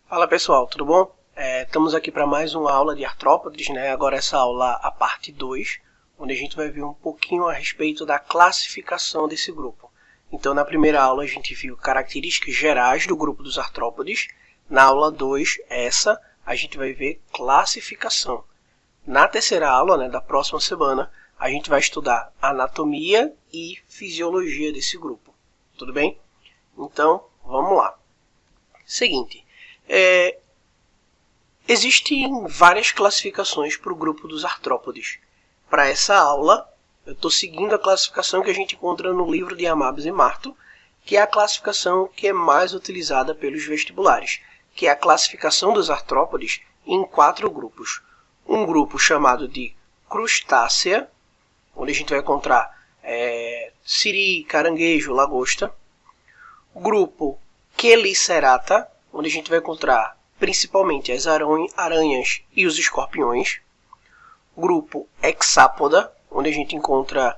Fala pessoal, tudo bom? Estamos aqui para mais uma aula de artrópodes, né? Agora essa aula, a parte 2, onde a gente vai ver um pouquinho a respeito da classificação desse grupo. Então na primeira aula a gente viu características gerais do grupo dos artrópodes. Na aula 2, a gente vai ver classificação. Na terceira aula, né, da próxima semana, a gente vai estudar anatomia e fisiologia desse grupo. Tudo bem? Então, vamos lá. Seguinte. Existem várias classificações para o grupo dos artrópodes. Para essa aula, eu estou seguindo a classificação que a gente encontra no livro de Amabis e Marto, que é a classificação que é mais utilizada pelos vestibulares, que é a classificação dos artrópodes em 4 grupos. Um grupo chamado de crustácea, onde a gente vai encontrar siri, caranguejo, lagosta. Grupo Chelicerata, onde a gente vai encontrar principalmente as aranhas e os escorpiões. Grupo Hexápoda, onde a gente encontra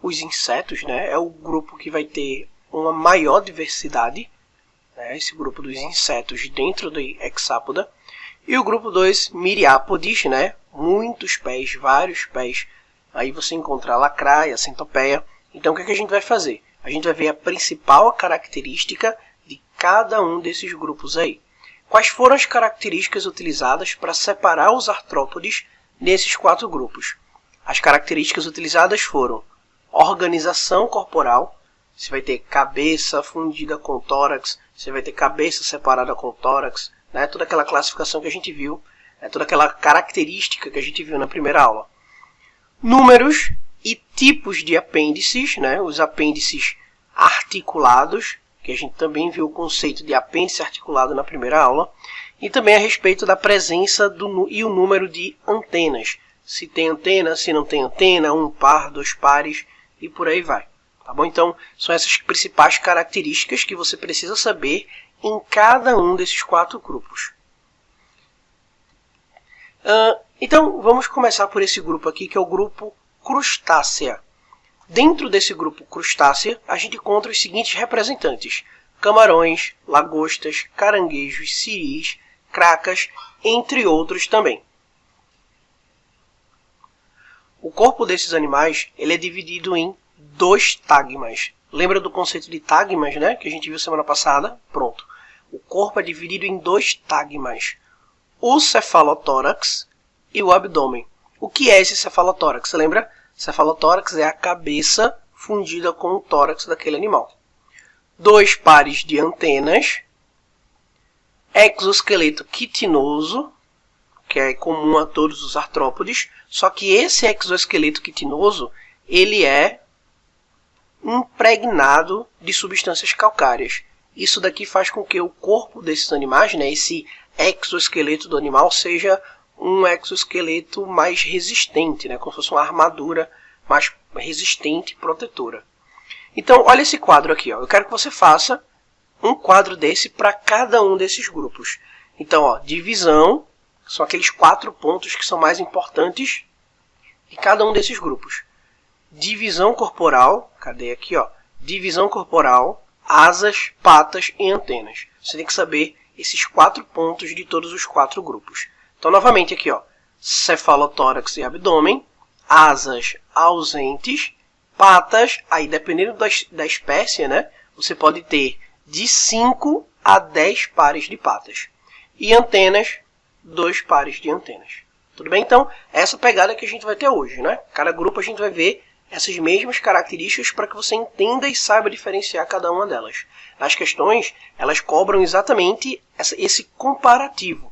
os insetos, né? É o grupo que vai ter uma maior diversidade, né? Esse grupo dos insetos dentro do Hexápoda. E o grupo 2, Miriápodes, né? Muitos pés, vários pés. Aí você encontra a lacraia, a centopeia. Então o que a gente vai fazer? A gente vai ver a principal característica de cada um desses grupos aí. Quais foram as características utilizadas para separar os artrópodes nesses 4 grupos? As características utilizadas foram organização corporal. Você vai ter cabeça fundida com tórax, você vai ter cabeça separada com tórax, né? Toda aquela classificação que a gente viu, toda aquela característica que a gente viu na primeira aula. Números e tipos de apêndices, né? Os apêndices articulados, que a gente também viu o conceito de apêndice articulado na primeira aula, e também a respeito da presença e o número de antenas. Se tem antena, se não tem antena, um par, 2 pares e por aí vai. Tá bom? Então, são essas principais características que você precisa saber em cada um desses 4 grupos. Então, vamos começar por esse grupo aqui, que é o grupo crustácea. Dentro desse grupo crustácea, a gente encontra os seguintes representantes: camarões, lagostas, caranguejos, siris, cracas, entre outros também. O corpo desses animais ele é dividido em 2 tagmas. Lembra do conceito de tagmas, né, que a gente viu semana passada? Pronto. O corpo é dividido em 2 tagmas: o cefalotórax e o abdômen. O que é esse cefalotórax? Você lembra? Cefalotórax é a cabeça fundida com o tórax daquele animal. 2 pares de antenas, exoesqueleto quitinoso, que é comum a todos os artrópodes, só que esse exoesqueleto quitinoso, ele é impregnado de substâncias calcárias. Isso daqui faz com que o corpo desses animais, né, esse exoesqueleto do animal, seja um exoesqueleto mais resistente, né, como se fosse uma armadura mais resistente e protetora. Então, olha esse quadro aqui. Ó. Eu quero que você faça um quadro desse para cada um desses grupos. Então, ó, divisão, são aqueles 4 pontos que são mais importantes de cada um desses grupos. Divisão corporal, cadê aqui? Ó? Divisão corporal, asas, patas e antenas. Você tem que saber esses 4 pontos de todos os 4 grupos. Então, novamente aqui, ó, cefalotórax e abdômen, asas ausentes, patas, aí dependendo da espécie, né, você pode ter de 5 a 10 pares de patas. E antenas, 2 pares de antenas. Tudo bem? Então, essa pegada que a gente vai ter hoje, né? Cada grupo a gente vai ver essas mesmas características para que você entenda e saiba diferenciar cada uma delas. As questões, elas cobram exatamente esse comparativo.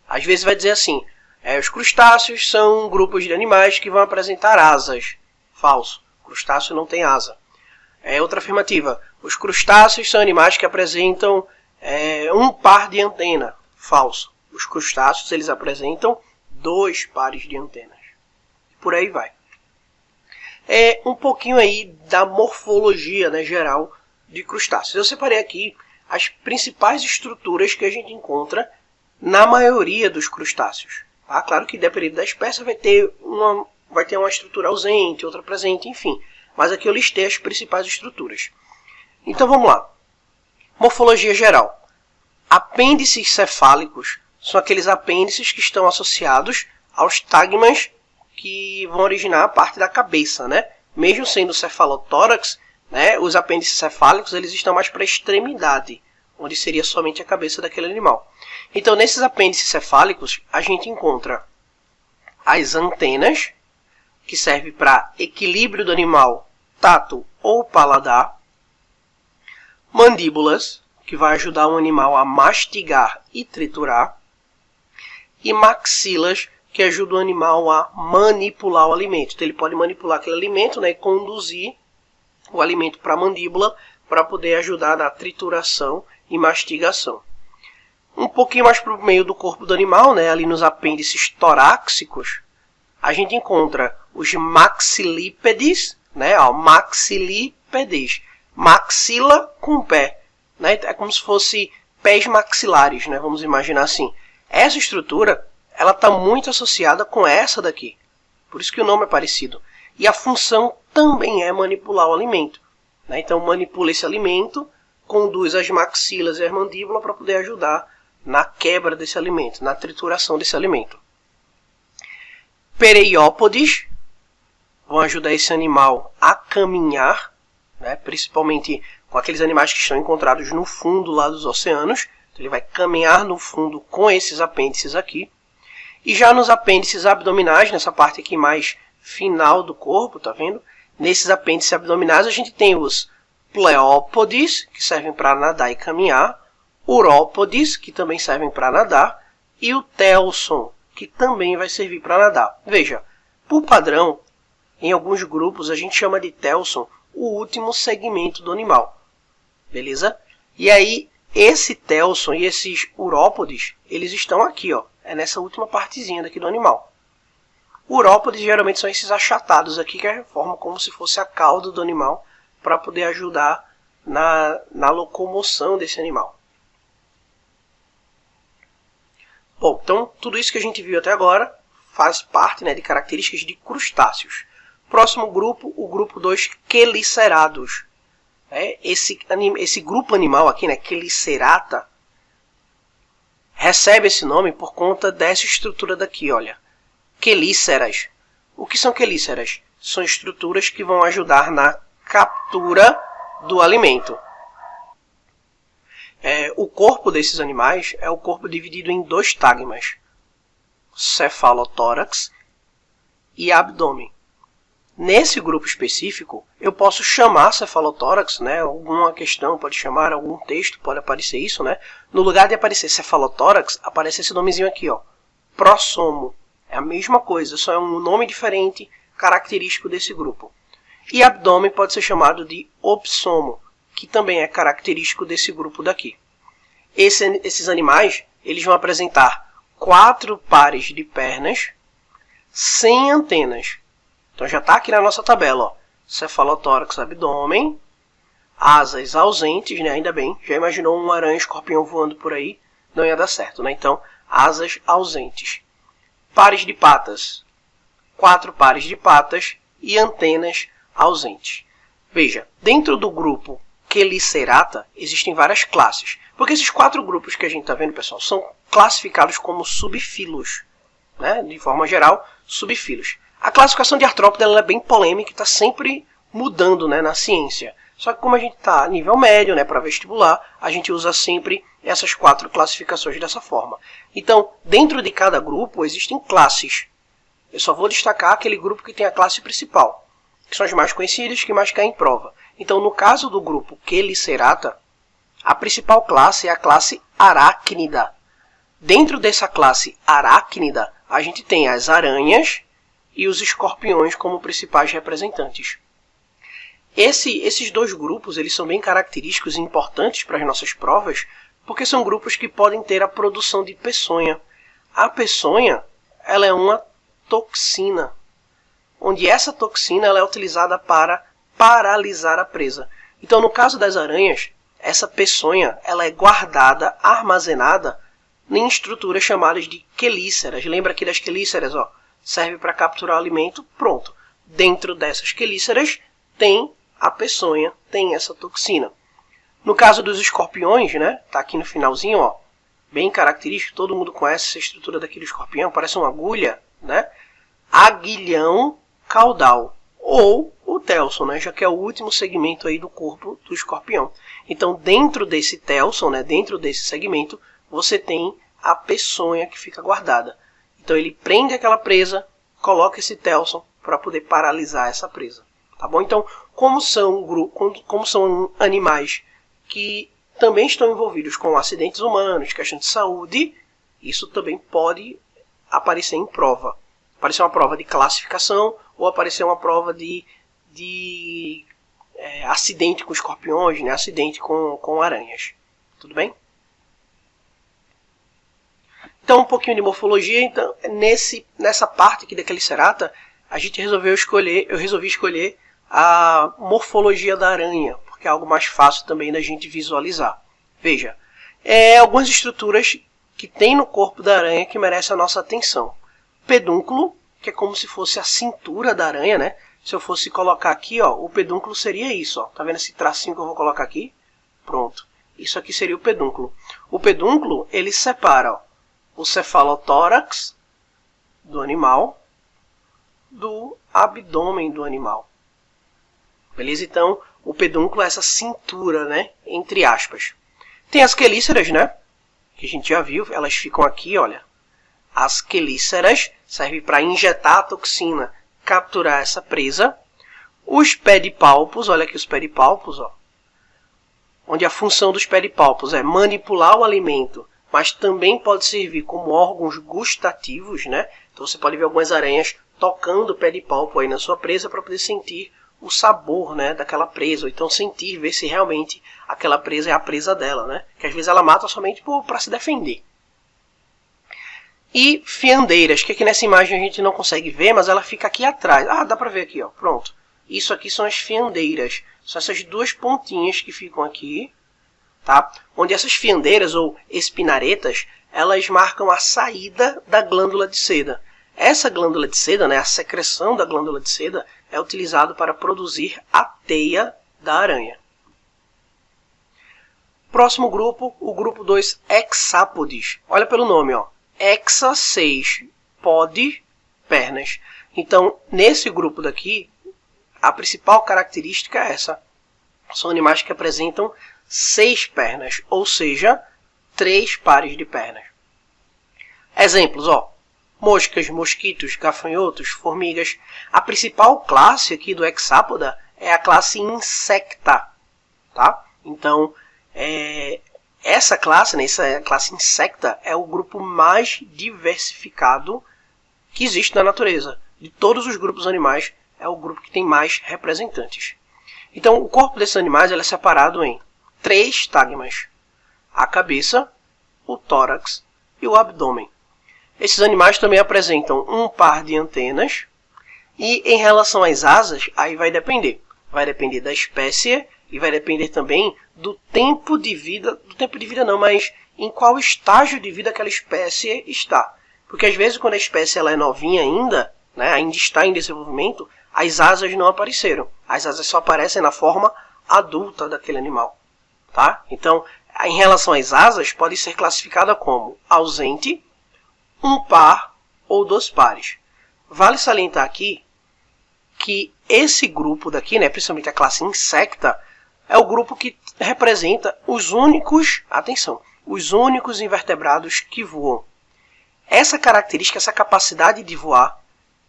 Às vezes vai dizer assim, os crustáceos são grupos de animais que vão apresentar asas. Falso. Crustáceo não tem asa. Outra afirmativa. Os crustáceos são animais que apresentam um par de antena. Falso. Os crustáceos eles apresentam 2 pares de antenas. Por aí vai. Um pouquinho aí da morfologia, né, geral de crustáceos. Eu separei aqui as principais estruturas que a gente encontra na maioria dos crustáceos. Tá? Claro que dependendo da espécie vai ter uma estrutura ausente, outra presente, enfim. Mas aqui eu listei as principais estruturas. Então vamos lá. Morfologia geral. apêndices cefálicos são aqueles apêndices que estão associados aos tagmas que vão originar a parte da cabeça, né? Mesmo sendo cefalotórax, né, os apêndices cefálicos eles estão mais para a extremidade, onde seria somente a cabeça daquele animal. Então, nesses apêndices cefálicos, a gente encontra as antenas, que servem para equilíbrio do animal, tato ou paladar, mandíbulas, que vai ajudar o animal a mastigar e triturar, e maxilas, que ajuda o animal a manipular o alimento. Então, ele pode manipular aquele alimento, né, e conduzir o alimento para a mandíbula para poder ajudar na trituração e mastigação. Um pouquinho mais para o meio do corpo do animal, né, ali nos apêndices torácicos, a gente encontra os maxilípedes, né, ó, maxilípedes, maxila com pé, né, é como se fosse pés maxilares, né, vamos imaginar assim. Essa estrutura ela está muito associada com essa daqui, por isso que o nome é parecido. E a função também é manipular o alimento, né? Então manipula esse alimento, conduz as maxilas e as mandíbulas para poder ajudar na quebra desse alimento, na trituração desse alimento. Pereiópodes vão ajudar esse animal a caminhar, né? Principalmente com aqueles animais que estão encontrados no fundo lá dos oceanos. Então, ele vai caminhar no fundo com esses apêndices aqui. E já nos apêndices abdominais, nessa parte aqui mais final do corpo, tá vendo? Nesses apêndices abdominais a gente tem os pleópodes, que servem para nadar e caminhar, urópodes, que também servem para nadar, e o telson, que também vai servir para nadar. Veja, por padrão, em alguns grupos a gente chama de telson o último segmento do animal, beleza? E aí, esse telson e esses urópodes, eles estão aqui, ó. É nessa última partezinha daqui do animal. Urópodes geralmente são esses achatados aqui, que formam como se fosse a cauda do animal, para poder ajudar na locomoção desse animal. Bom, então tudo isso que a gente viu até agora faz parte, né, de características de crustáceos. Próximo grupo, o grupo dos quelicerados. Esse grupo animal aqui, né, Chelicerata, recebe esse nome por conta dessa estrutura daqui, olha. Quelíceras. O que são quelíceras? São estruturas que vão ajudar na captura do alimento. O corpo desses animais é o corpo dividido em dois tagmas, cefalotórax e abdômen. Nesse grupo específico, eu posso chamar cefalotórax, né? Alguma questão pode chamar, algum texto pode aparecer isso, né? No lugar de aparecer cefalotórax, aparece esse nomezinho aqui, ó, prossomo. É a mesma coisa, só é um nome diferente, característico desse grupo. E abdômen pode ser chamado de opsomo, que também é característico desse grupo daqui. Esses animais, eles vão apresentar 4 pares de pernas sem antenas. Então já está aqui na nossa tabela, ó, cefalotórax, abdômen, asas ausentes, né? Ainda bem, já imaginou um aranha escorpião voando por aí? Não ia dar certo, né? Então, asas ausentes. Pares de patas, 4 pares de patas e antenas ausentes. Veja, dentro do grupo Chelicerata existem várias classes, porque esses 4 grupos que a gente está vendo, pessoal, são classificados como subfilos, né? De forma geral, subfilos. A classificação de artrópode ela é bem polêmica e está sempre mudando, né, na ciência. Só que como a gente está a nível médio, né, para vestibular, a gente usa sempre essas 4 classificações dessa forma. Então, dentro de cada grupo existem classes. Eu só vou destacar aquele grupo que tem a classe principal, que são as mais conhecidas, que mais caem em prova. Então, no caso do grupo Chelicerata, a principal classe é a classe aracnida. Dentro dessa classe aracnida, a gente tem as aranhas e os escorpiões como principais representantes. Esses 2 grupos eles são bem característicos e importantes para as nossas provas, porque são grupos que podem ter a produção de peçonha. A peçonha ela é uma toxina, onde essa toxina ela é utilizada para paralisar a presa. Então, no caso das aranhas, essa peçonha ela é guardada, armazenada em estruturas chamadas de quelíceras. Lembra aqui das quelíceras, ó? Serve para capturar o alimento, pronto. Dentro dessas quelíceras tem a peçonha, tem essa toxina. No caso dos escorpiões, né, tá aqui no finalzinho, ó, bem característico, todo mundo conhece essa estrutura daquele escorpião, parece uma agulha, né? Aguilhão caudal, ou o telson, né? Já que é o último segmento aí do corpo do escorpião. Então, dentro desse telson, né? Dentro desse segmento, você tem a peçonha que fica guardada. Então, ele prende aquela presa, coloca esse telson para poder paralisar essa presa. Tá bom? Então, como são animais que também estão envolvidos com acidentes humanos, questão de saúde, isso também pode aparecer em prova. Aparecer uma prova de classificação ou aparecer uma prova de acidente com escorpiões, né? Acidente com aranhas. Tudo bem? Então, um pouquinho de morfologia. Então, nessa parte aqui da Chelicerata, eu resolvi escolher a morfologia da aranha, porque é algo mais fácil também da gente visualizar. Veja, algumas estruturas que tem no corpo da aranha que merecem a nossa atenção. Pedúnculo, que é como se fosse a cintura da aranha, né? Se eu fosse colocar aqui, ó, o pedúnculo seria isso, ó. Tá vendo esse tracinho que eu vou colocar aqui? Pronto. Isso aqui seria o pedúnculo. O pedúnculo, ele separa, ó, o cefalotórax do animal do abdômen do animal. Beleza? Então, o pedúnculo é essa cintura, né? Entre aspas. Tem as quelíceras, né? Que a gente já viu. Elas ficam aqui, olha. As quelíceras servem para injetar a toxina, capturar essa presa. Os pedipalpos, olha aqui os pedipalpos, ó. Onde a função dos pedipalpos é manipular o alimento, mas também pode servir como órgãos gustativos, né? Então você pode ver algumas aranhas tocando o pedipalpo aí na sua presa para poder sentir o sabor, né, daquela presa, ou então sentir, ver se realmente aquela presa é a presa dela, né? Que às vezes ela mata somente para se defender. E fiandeiras, que aqui nessa imagem a gente não consegue ver, mas ela fica aqui atrás. Ah, dá para ver aqui, ó. Pronto. Isso aqui são as fiandeiras. São essas duas pontinhas que ficam aqui, tá? Onde essas fiandeiras ou espinaretas, elas marcam a saída da glândula de seda. Essa glândula de seda, né, a secreção da glândula de seda, é utilizado para produzir a teia da aranha. Próximo grupo, o grupo 2, hexápodes. Olha pelo nome, ó. Hexa, 6, pod, pernas. Então, nesse grupo daqui, a principal característica é essa. São animais que apresentam 6 pernas, ou seja, 3 pares de pernas. Exemplos, ó. Moscas, mosquitos, gafanhotos, formigas. A principal classe aqui do hexápoda é a classe Insecta, tá? Então, essa classe, né, essa classe Insecta, é o grupo mais diversificado que existe na natureza. De todos os grupos animais, é o grupo que tem mais representantes. Então, o corpo desses animais é separado em 3 tagmas: a cabeça, o tórax e o abdômen. Esses animais também apresentam um par de antenas. E em relação às asas, aí vai depender. Vai depender da espécie e vai depender também do tempo de vida. Do tempo de vida não, mas em qual estágio de vida aquela espécie está. Porque às vezes quando a espécie ela é novinha ainda, né, ainda está em desenvolvimento, as asas não apareceram. As asas só aparecem na forma adulta daquele animal. Tá? Então, em relação às asas, pode ser classificada como ausente, um par ou 2 pares. Vale salientar aqui que esse grupo daqui, né, principalmente a classe Insecta, é o grupo que representa os únicos, atenção, os únicos invertebrados que voam. Essa característica, essa capacidade de voar,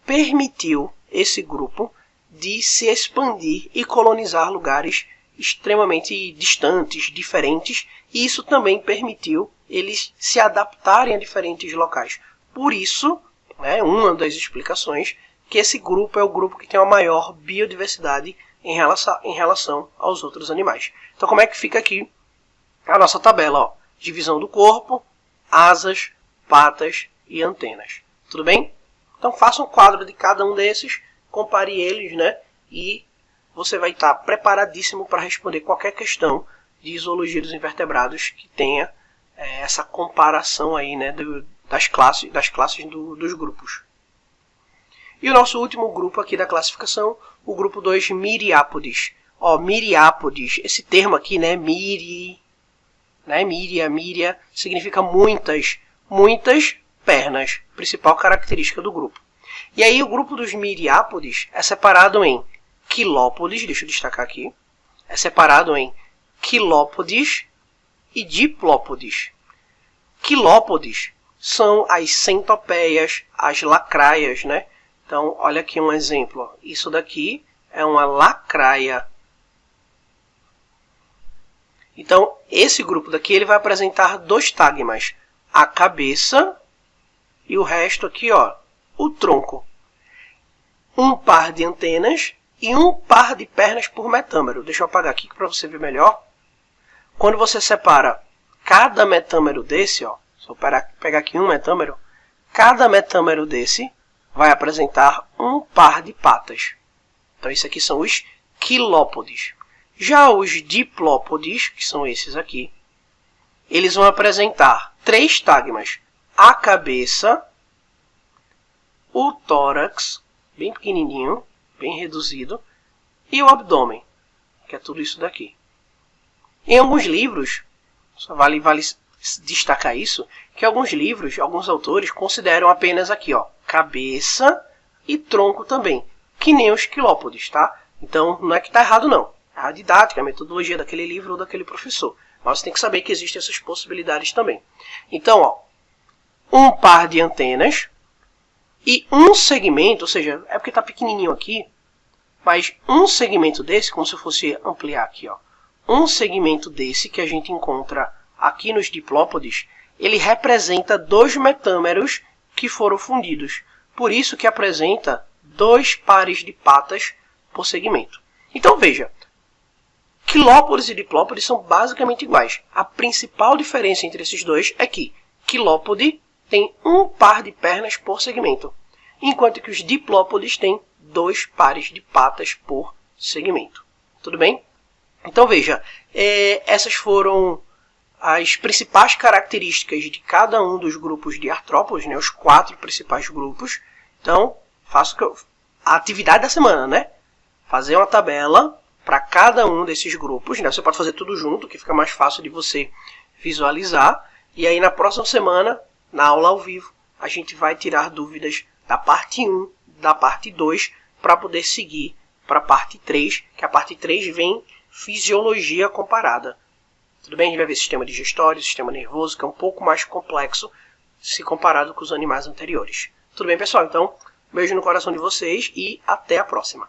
permitiu esse grupo de se expandir e colonizar lugares extremamente distantes, diferentes, e isso também permitiu eles se adaptarem a diferentes locais. Por isso, né, uma das explicações, que esse grupo é o grupo que tem a maior biodiversidade em relação aos outros animais. Então, como é que fica aqui a nossa tabela? Ó? Divisão do corpo, asas, patas e antenas. Tudo bem? Então, faça um quadro de cada um desses, compare eles, né, e você vai estar preparadíssimo para responder qualquer questão de zoologia dos invertebrados que tenha essa comparação aí, né, das classes dos grupos. E o nosso último grupo aqui da classificação, o grupo 2, Miriápodes. Ó, Miriápodes, esse termo aqui, né, né? Míria significa muitas, muitas pernas, principal característica do grupo. E aí o grupo dos miriápodes é separado em quilópodes, deixa eu destacar aqui, é separado em quilópodes e diplópodes. Quilópodes são as centopeias, as lacraias, né? Então, olha aqui um exemplo. Isso daqui é uma lacraia. Então, esse grupo daqui ele vai apresentar dois tagmas, a cabeça e o resto aqui, ó, o tronco. Um par de antenas e um par de pernas por metâmero. Deixa eu apagar aqui para você ver melhor. Quando você separa cada metâmero desse, ó, se eu pegar aqui um metâmero, cada metâmero desse vai apresentar um par de patas. Então, isso aqui são os quilópodes. Já os diplópodes, que são esses aqui, eles vão apresentar três tagmas. A cabeça, o tórax, bem pequenininho, bem reduzido, e o abdômen, que é tudo isso daqui. Em alguns livros, só vale destacar isso, que alguns livros, alguns autores consideram apenas aqui, ó, cabeça e tronco também, que nem os quilópodes, tá? Então, não é que está errado, não. É a didática, a metodologia daquele livro ou daquele professor. Mas você tem que saber que existem essas possibilidades também. Então, ó, um par de antenas e um segmento, ou seja, é porque está pequenininho aqui, mas um segmento desse, como se eu fosse ampliar aqui, ó, um segmento desse que a gente encontra aqui nos diplópodes, ele representa dois metâmeros que foram fundidos. Por isso que apresenta dois pares de patas por segmento. Então veja, quilópodes e diplópodes são basicamente iguais. A principal diferença entre esses dois é que quilópode tem um par de pernas por segmento, enquanto que os diplópodes têm dois pares de patas por segmento. Tudo bem? Então veja, essas foram as principais características de cada um dos grupos de artrópodes, né, os 4 principais grupos. Então, faço a atividade da semana, né? Fazer uma tabela para cada um desses grupos, né? Você pode fazer tudo junto, que fica mais fácil de você visualizar. E aí na próxima semana, na aula ao vivo, a gente vai tirar dúvidas da parte 1, da parte 2, para poder seguir para a parte 3, que a parte 3 vem fisiologia comparada. Tudo bem? A gente vai ver sistema digestório, sistema nervoso, que é um pouco mais complexo se comparado com os animais anteriores. Tudo bem, pessoal? Então, beijo no coração de vocês e até a próxima.